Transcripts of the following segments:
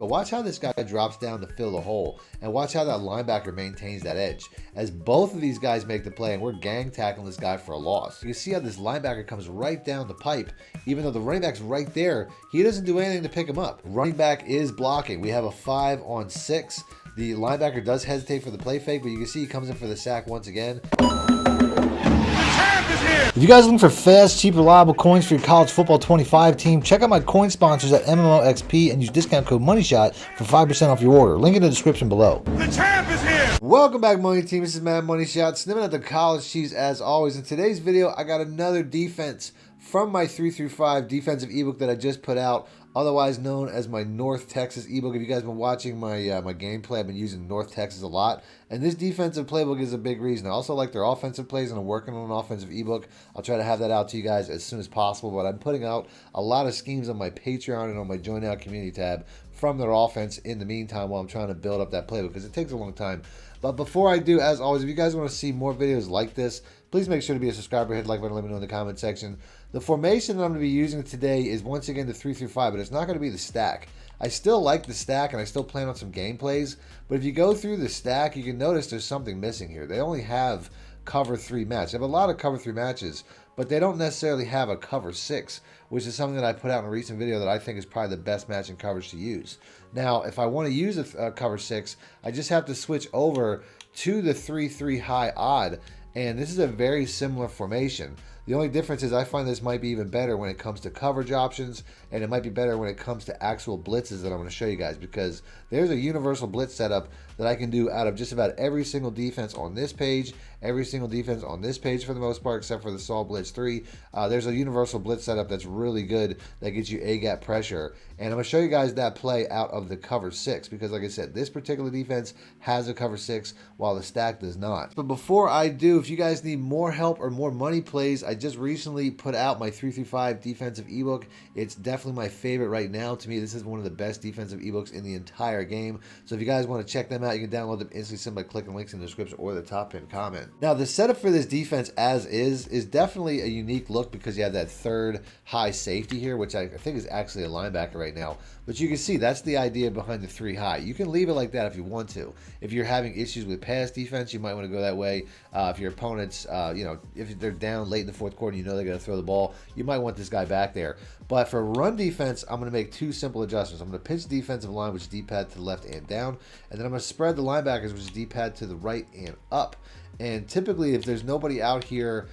But watch how this guy drops down to fill the hole, and watch how that linebacker maintains that edge. As both of these guys make the play, and we're gang tackling this guy for a loss. You can see how this linebacker comes right down the pipe, even though the running back's right there. He doesn't do anything to pick him up. Running back is blocking. We have a 5-on-6. The linebacker does hesitate for the play fake, but you can see he comes in for the sack once again. If you guys are looking for fast, cheap, reliable coins for your college football 25 team, check out my coin sponsors at MMOXP and use discount code MONEYSHOT for 5% off your order. Link in the description below. The champ is here! Welcome back, Money Team. This is Madden Money Shot, snipping at the college cheese as always. In today's video, I got another defense from my 3-5 defensive ebook that I just put out, otherwise known as my North Texas ebook. If you guys have been watching my my gameplay, I've been using North Texas a lot, and this defensive playbook is a big reason. I also like their offensive plays, and I'm working on an offensive ebook. I'll try to have that out to you guys as soon as possible, but I'm putting out a lot of schemes on my Patreon and on my Join Now Community tab from their offense in the meantime while I'm trying to build up that playbook, because it takes a long time. But before I do, as always, if you guys want to see more videos like this, please make sure to be a subscriber, hit like button, let me know in the comment section. The formation that I'm going to be using today is once again the 3-5, but it's not going to be the stack. I still like the stack, and I still plan on some gameplays, but if you go through the stack, you can notice there's something missing here. They only have cover 3 match. They have a lot of cover 3 matches, but they don't necessarily have a cover 6, which is something that I put out in a recent video that I think is probably the best matching coverage to use. Now, if I want to use a cover 6, I just have to switch over to the 3-3 high odd, and this is a very similar formation. The only difference is I find this might be even better when it comes to coverage options, and it might be better when it comes to actual blitzes that I'm going to show you guys, because there's a universal blitz setup that I can do out of just about every single defense on this page, every single defense on this page for the most part, except for the Saw Blitz 3. There's a universal blitz setup that's really good that gets you A-gap pressure, and I'm going to show you guys that play out of the cover 6, because like I said, this particular defense has a cover 6 while the stack does not. But before I do, if you guys need more help or more money plays, I just recently put out my 3-5 defensive ebook. It's definitely my favorite right now. To me, this is one of the best defensive ebooks in the entire game. So if you guys want to check them out, you can download them instantly simply by clicking links in the description or the top pinned comment. Now, the setup for this defense as is definitely a unique look, because you have that third high safety here, which I think is actually a linebacker right now. But you can see that's the idea behind the 3 high. You can leave it like that if you want to. If you're having issues with pass defense, you might want to go that way. If your opponent's, if they're down late in the fourth quarter, you know they're going to throw the ball, you might want this guy back there. But for run defense, I'm going to make 2 simple adjustments. I'm going to pitch the defensive line, which is D-pad to the left and down, and then I'm going to spread the linebackers, which is D-pad to the right and up. And typically, if there's nobody out here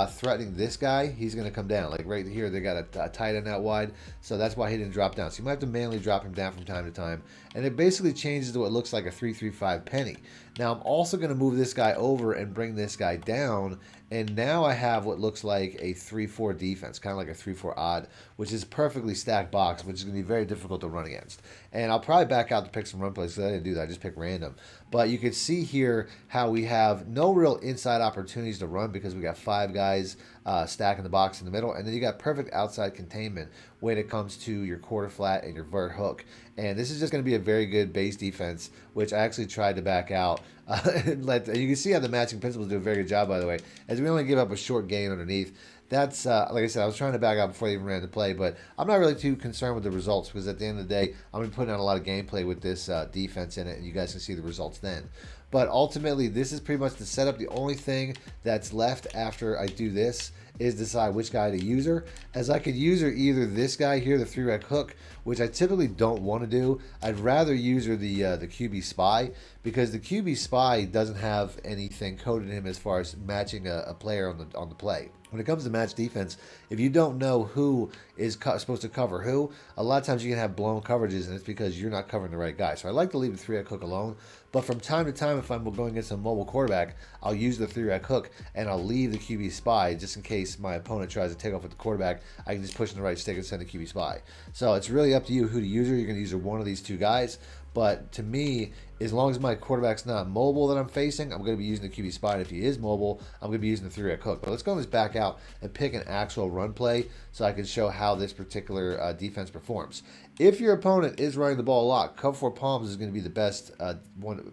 threatening this guy, he's going to come down. Like right here, they got a tight end out wide, so that's why he didn't drop down. So you might have to manually drop him down from time to time. And it basically changes to what looks like a 3-3-5 penny. Now, I'm also going to move this guy over and bring this guy down, and now I have what looks like a 3-4 defense, kind of like a 3-4 odd, which is perfectly stacked box, which is going to be very difficult to run against. And I'll probably back out to pick some run plays, because I didn't do that. I just picked random. But you can see here how we have no real inside opportunities to run, because we got 5 guys stacking the box in the middle, and then you got perfect outside containment when it comes to your quarter flat and your vert hook. And this is just going to be a very good base defense, which I actually tried to back out. And you can see how the matching principles do a very good job, by the way, as we only give up a short gain underneath. That's, like I said, I was trying to back out before I even ran the play, but I'm not really too concerned with the results, because at the end of the day, I'm going to be putting out a lot of gameplay with this defense in it, and you guys can see the results then. But ultimately, this is pretty much the setup. The only thing that's left after I do this is decide which guy to user, as I could user either this guy here, the 3-rec hook, which I typically don't want to do. I'd rather user the QB spy, because the QB spy doesn't have anything coded in him as far as matching a player on the play. When it comes to match defense, if you don't know who is supposed to cover who, a lot of times you can have blown coverages, and it's because you're not covering the right guy. So I like to leave the 3-rec hook alone, but from time to time, if I'm going against a mobile quarterback, I'll use the 3-rec hook, and I'll leave the QB spy just in case my opponent tries to take off with the quarterback. I can just push in the right stick and send the QB spy. So it's really up to you who to use. You're going to use one of these 2 guys. But to me, as long as my quarterback's not mobile that I'm facing, I'm going to be using the QB spy. And if he is mobile, I'm going to be using the 3-rec hook. But let's go on this back out and pick an actual run play so I can show how this particular defense performs. If your opponent is running the ball a lot, cover 4 palms is going to be the best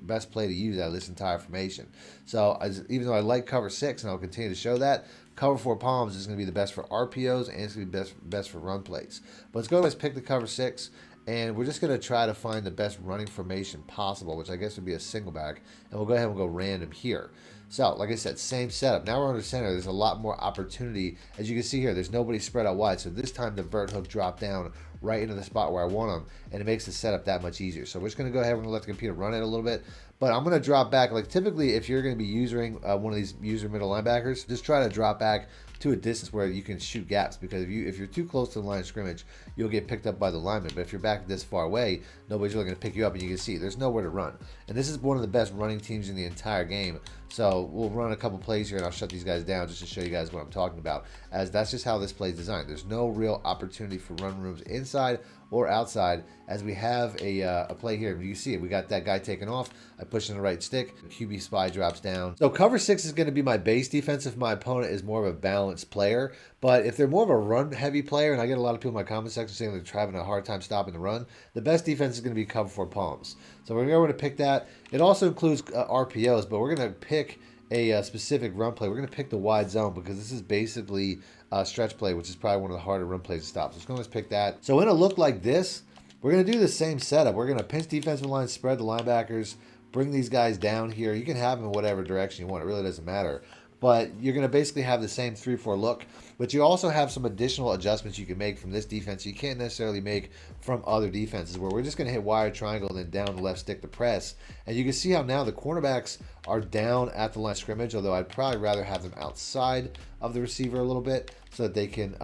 best play to use out of this entire formation. So even though I like cover 6, and I'll continue to show that, cover 4 palms is going to be the best for RPOs, and it's going to be best for run plays. But let's go. Let's pick the cover 6. and we're just going to try to find the best running formation possible, which I guess would be a single back, and we'll go ahead and go random here. So, like I said, same setup. Now we're under center. There's a lot more opportunity. As you can see here, there's nobody spread out wide, so this time the vert hook dropped down right into the spot where I want them, and it makes the setup that much easier. So we're just going to go ahead and let the computer run it a little bit, but I'm going to drop back. Like typically, if you're going to be using one of these user middle linebackers, just try to drop back to a distance where you can shoot gaps, because if you're too close to the line of scrimmage, you'll get picked up by the lineman. But if you're back this far away, nobody's really going to pick you up, and you can see there's nowhere to run. And this is one of the best running teams in the entire game. So we'll run a couple plays here, and I'll shut these guys down just to show you guys what I'm talking about, as that's just how this play is designed. There's no real opportunity for run rooms inside or outside, as we have a play here. You see it. We got that guy taken off. I push in the right stick. QB spy drops down. So cover 6 is going to be my base defense if my opponent is more of a balanced player. But if they're more of a run-heavy player, and I get a lot of people in my comment section saying they're having a hard time stopping the run, the best defense is going to be cover 4 palms. So we're going to pick that. It also includes RPOs, but we're going to pick a specific run play. We're going to pick the wide zone, because this is basically a stretch play, which is probably one of the harder run plays to stop. So let's go and pick that. So in a look like this, we're going to do the same setup. We're going to pinch defensive line, spread the linebackers, bring these guys down here. You can have them in whatever direction you want. It really doesn't matter. But you're going to basically have the same 3-4 look, but you also have some additional adjustments you can make from this defense you can't necessarily make from other defenses, where we're just going to hit wire triangle and then down the left stick to press. And you can see how now the cornerbacks are down at the line of scrimmage, although I'd probably rather have them outside of the receiver a little bit so that they can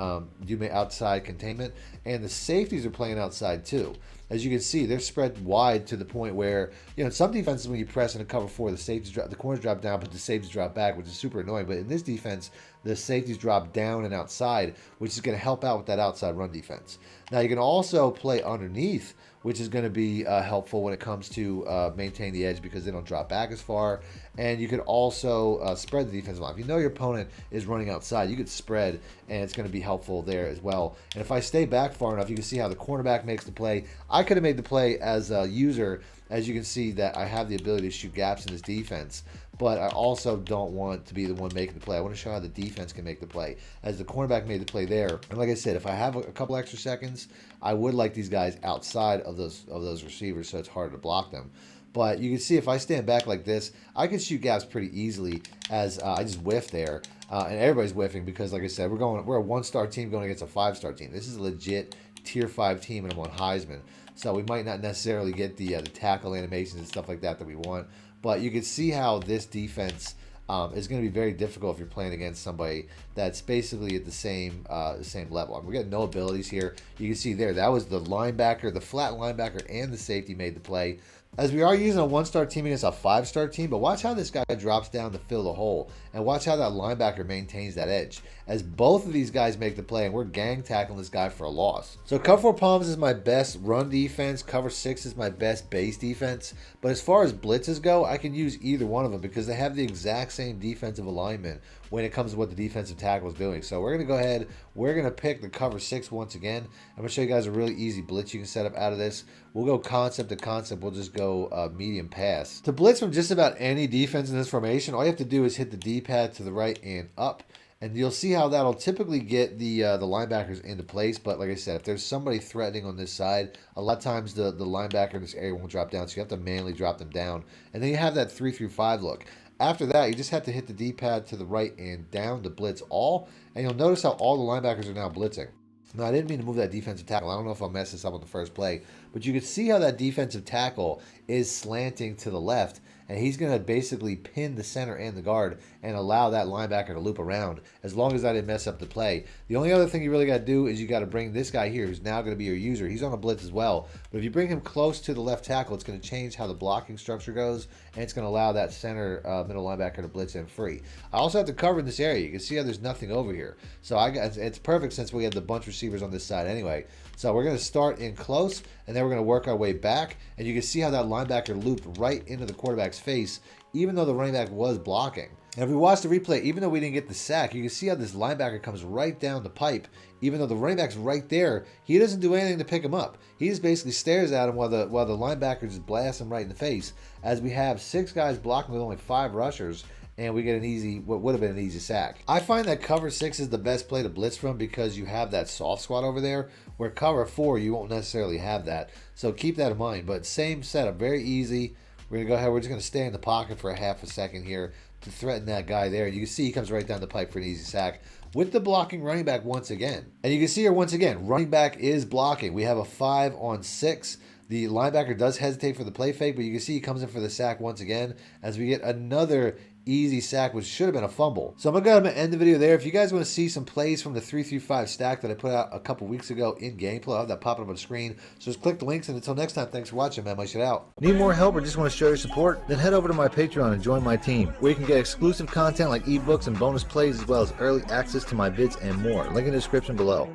do outside containment. And the safeties are playing outside too. As you can see, they're spread wide to the point where, you know, in some defenses when you press in a cover 4, the safeties drop, the corners drop down, but the safeties drop back, which is super annoying. But in this defense, the safeties drop down and outside, which is going to help out with that outside run defense. Now you can also play underneath, which is going to be helpful when it comes to maintaining the edge, because they don't drop back as far. And you could also spread the defensive line. If you know your opponent is running outside, you could spread, and it's going to be helpful there as well. And if I stay back far enough, you can see how the cornerback makes the play. I could have made the play as a user. As you can see that I have the ability to shoot gaps in this defense, but I also don't want to be the one making the play. I want to show how the defense can make the play, as the cornerback made the play there. And like I said, if I have a couple extra seconds, I would like these guys outside of those receivers, so it's harder to block them. But you can see if I stand back like this, I can shoot gaps pretty easily, as I just whiff there. And everybody's whiffing because, like I said, we're a 1-star team going against a 5-star team. This is a legit tier 5 team, and I'm on Heisman. So we might not necessarily get the tackle animations and stuff like that we want. But you can see how this defense is going to be very difficult if you're playing against somebody that's basically at the same level. I mean, we're getting no abilities here. You can see there, that was the linebacker, the flat linebacker, and the safety made the play. As we are using a 1-star team against a 5-star team, but watch how this guy drops down to fill the hole, and watch how that linebacker maintains that edge, as both of these guys make the play, and we're gang tackling this guy for a loss. So cover 4 palms is my best run defense, cover 6 is my best base defense, but as far as blitzes go, I can use either one of them because they have the exact same defensive alignment when it comes to what the defensive tackle is doing. So we're going to go ahead, we're going to pick the cover 6 once again. I'm going to show you guys a really easy blitz you can set up out of this. We'll go concept to concept. We'll just go medium pass. To blitz from just about any defense in this formation, all you have to do is hit the D-pad to the right and up, and you'll see how that'll typically get the linebackers into place. But like I said, if there's somebody threatening on this side, a lot of times the linebacker in this area won't drop down, so you have to manually drop them down. And then you have that 3-5 look. After that, you just have to hit the D-pad to the right and down to blitz all, and you'll notice how all the linebackers are now blitzing. Now, I didn't mean to move that defensive tackle. I don't know if I'll mess this up on the first play, but you can see how that defensive tackle is slanting to the left, and he's going to basically pin the center and the guard and allow that linebacker to loop around, as long as I didn't mess up the play. The only other thing you really got to do is you got to bring this guy here, who's now going to be your user. He's on a blitz as well, but if you bring him close to the left tackle, it's going to change how the blocking structure goes, and it's going to allow that center middle linebacker to blitz in free. I also have to cover in this area. You can see how there's nothing over here, so it's perfect since we have the bunch of receivers on this side anyway. So we're going to start in close, and then we're going to work our way back, and you can see how that linebacker looped right into the quarterback's face, even though the running back was blocking. And if we watch the replay, even though we didn't get the sack, you can see how this linebacker comes right down the pipe. Even though the running back's right there, he doesn't do anything to pick him up. He just basically stares at him while the linebacker just blasts him right in the face, as we have 6 guys blocking with only 5 rushers, and we get an easy, what would have been an easy sack. I find that cover 6 is the best play to blitz from because you have that soft squat over there, where cover 4, you won't necessarily have that. So keep that in mind. But same setup, very easy. We're going to go ahead. We're just going to stay in the pocket for a half a second here to threaten that guy there. You can see he comes right down the pipe for an easy sack with the blocking running back once again. And you can see here once again, running back is blocking. We have a 5-on-6. The linebacker does hesitate for the play fake, but you can see he comes in for the sack once again as we get another easy sack, which should have been a fumble. So I'm going to go ahead and end the video there. If you guys want to see some plays from the 3-3-5 stack that I put out a couple weeks ago in gameplay, I'll have that popping up on the screen. So just click the links, and until next time, thanks for watching, man. My shit out. Need more help or just want to show your support? Then head over to my Patreon and join my team, where you can get exclusive content like ebooks and bonus plays, as well as early access to my vids and more. Link in the description below.